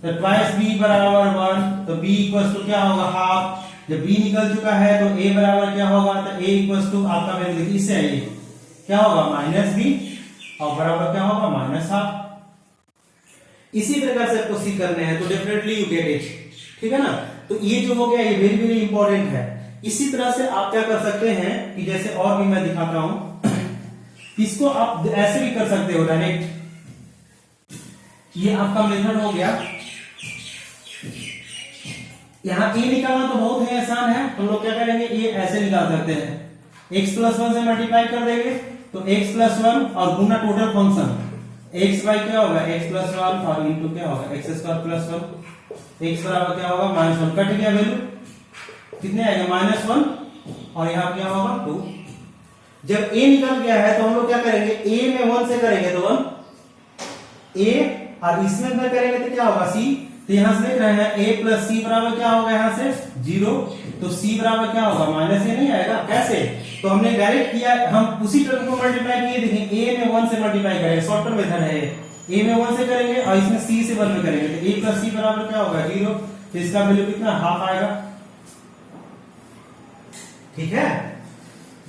तो ट्वाइस b बराबर 1, तो b इक्वल टू क्या होगा हाफ। जब b निकल चुका है तो a बराबर क्या होगा, तो a इक्वल टू आपका वैल्यू देखिए इससे आइए क्या होगा माइनस b और बराबर क्या होगा माइनस हाफ। इसी प्रकार से आपको सी करने हैं तो डेफिनेटली यू गेट इट, ठीक है ना। तो ये जो हो गया ये वेरी वेरी इंपॉर्टेंट है। इसी तरह से आप क्या कर सकते हैं कि जैसे और भी मैं दिखाता हूं, इसको आप ऐसे भी कर सकते हो डायरेक्ट, ये आपका मेथड हो गया। यहाँ a निकालना तो बहुत ही आसान है, हम लोग क्या करेंगे ये ऐसे निकाल सकते हैं, x प्लस 1 से मल्टीप्लाई कर देंगे तो x प्लस 1 और गुना टोटल फंक्शन x बाई क्या होगा x प्लस 1 और इंटू क्या होगा x स्क्वायर प्लस 1, x बराबर क्या होगा माइनस 1, कट गया वैल्यू कितने आएगा माइनस 1 और यहाँ क्या होगा 2। जब a निकल गया है तो हम लोग क्या करेंगे, a में 1 से करेंगे तो 1 a और इसमें करेंगे तो क्या होगा c। तो यहां से देख रहे हैं a प्लस सी बराबर क्या होगा, यहां से 0, तो c बराबर क्या होगा माइनस ए नहीं आएगा। कैसे, तो हमने डायरेक्ट किया, हम उसी टर्म को मल्टीप्लाई किए, देखिए a में 1 से मल्टीप्लाई करेंगे, शॉर्ट टर्म मेथड है, a में 1 से करेंगे और इसमें c से 1 में करेंगे तो a प्लस सी बराबर क्या होगा 0, तो इसका वैल्यू कितना हाफ आएगा, ठीक है।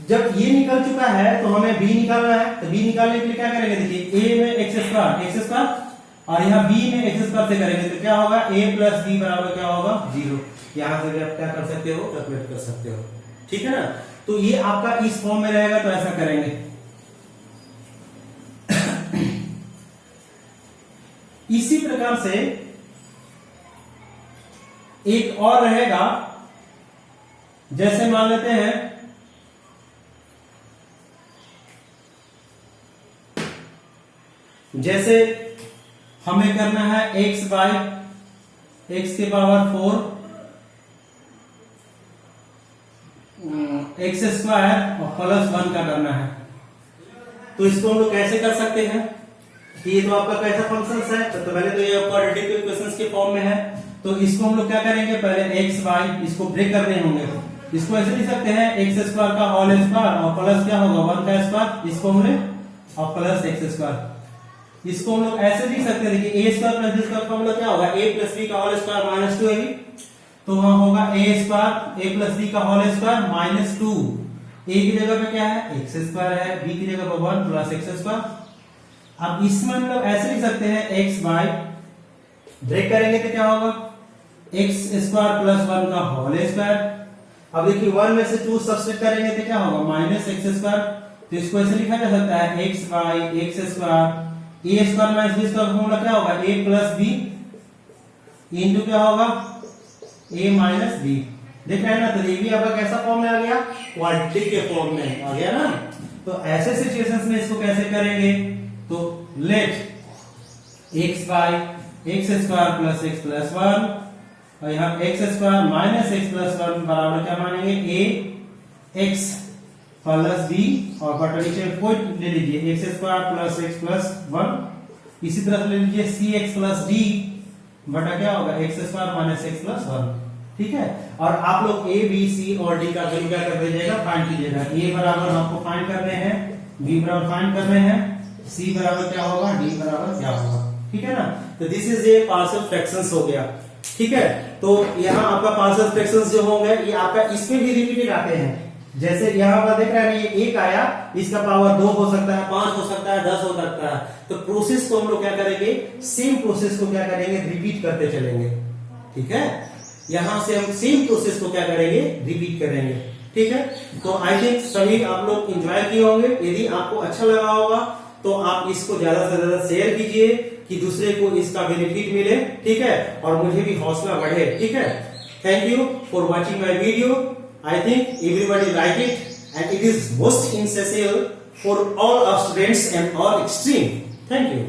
जब ये निकल चुका है तो हमें b निकालना है, तो b निकालने के लिए क्या करेंगे, देखिए a में एक्स स्क्वायर और यहाँ b में एक्स स्क्वायर से करेंगे तो क्या होगा a प्लस b बराबर क्या होगा 0। यहां से भी आप क्या कर सकते हो, कैलकुलेट कर सकते हो, ठीक है ना। तो ये आपका इस फॉर्म में रहेगा तो ऐसा करेंगे। इसी प्रकार से एक और रहेगा, जैसे मान लेते हैं जैसे हमें करना है x बाई x के पावर 4 एक्स स्क्वायर और प्लस 1 का करना है। तो इसको हम लोग कैसे कर सकते हैं कि ये तो आपका कैसा फंक्शन है, तो पहले तो ये क्वाड्रेटिक इक्वेशंस के फॉर्म में है, तो इसको हम लोग क्या करेंगे, पहले x y इसको ब्रेक करने होंगे। इसको ऐसे लिख सकते हैं एक्स स्क्वायर का होल स्क्वायर और प्लस क्या होगा 1 का स्क्वायर, इसको हमने और प्लस एक्स स्क्वायर, इसको हम लोग ऐसे लिख सकते हैं, देखिए a square plus b square का मतलब क्या होगा a प्लस b का होल स्क्वायर माइनस 2ab, तो वहां होगा a square a plus b का होल स्क्वायर माइनस 2, a की जगह पे क्या है एक्स स्क्वायर है, b की जगह पे 1 प्लस एक्स स्क्वायर। अब इसमें हम लोग ऐसे लिख सकते हैं x बाय, ब्रेक करेंगे तो क्या होगा, x स्क्वायर प्लस 1 का होल स्क्वायर। अब देखिए 1 में से 2 सब्सट्रैक्ट करेंगे तो क्या होगा, माइनस एक्स स्क्वायर। तो इसको ऐसे लिखा जा सकता है x by x square, a square minus b square का फॉर्मूला क्या होगा, a प्लस बी इंटू क्या होगा, a माइनस बी। देख रहे हैं ना, तो ये भी आपका कैसा फॉर्म में आ गया, क्वाड्रेटिक के फॉर्म में आ गया ना। तो ऐसे सिचुएशंस में इसको कैसे करेंगे, तो let x by x square plus x plus 1 और यहाँ x square minus x plus 1 बराबर क्या मानेंगे, a x प्लस b और बटा नीचे कोई ले लीजिए x square plus x plus 1। इसी तरह ले लीजिए सी एक्स प्लस डी बटा क्या होगा, x square minus x plus 1। ठीक है, और आप लोग ए बी सी और डी का वैल्यू क्या कर दीजिएगा, फाइंड कीजिएगा। ए बराबर आपको फाइंड करने हैं, बी बराबर फाइंड करने हैं, सी बराबर क्या होगा, डी बराबर क्या होगा। ठीक है ना, तो this is A partial fractions हो गया। ठीक है, तो यहाँ आपका पार्शियल फ्रैक्शंस जो होंगे ये आपका इसमें भी रिपीटेड आते हैं। जैसे यहाँ पर देख रहे हैं ये 1 आया, इसका पावर 2 हो सकता है, 5 हो सकता है, 10 हो सकता है। तो प्रोसेस को हम लोग क्या करेंगे, सेम प्रोसेस को क्या करेंगे, रिपीट करते चलेंगे। ठीक है, यहां से हम सेम प्रोसेस को क्या करेंगे, रिपीट करेंगे। ठीक है, तो आई थिंक सभी आप लोग एंजॉय किए होंगे। यदि आपको अच्छा लगा होगा तो आप इसको ज्यादा से ज्यादा शेयर कीजिए कि दूसरे को इसका बेनिफिट मिले। ठीक है, और मुझे भी हौसला बढ़े। ठीक है, thank you for watching my video. I think everybody like it and it is most essential for all our students and all extreme. Thank you.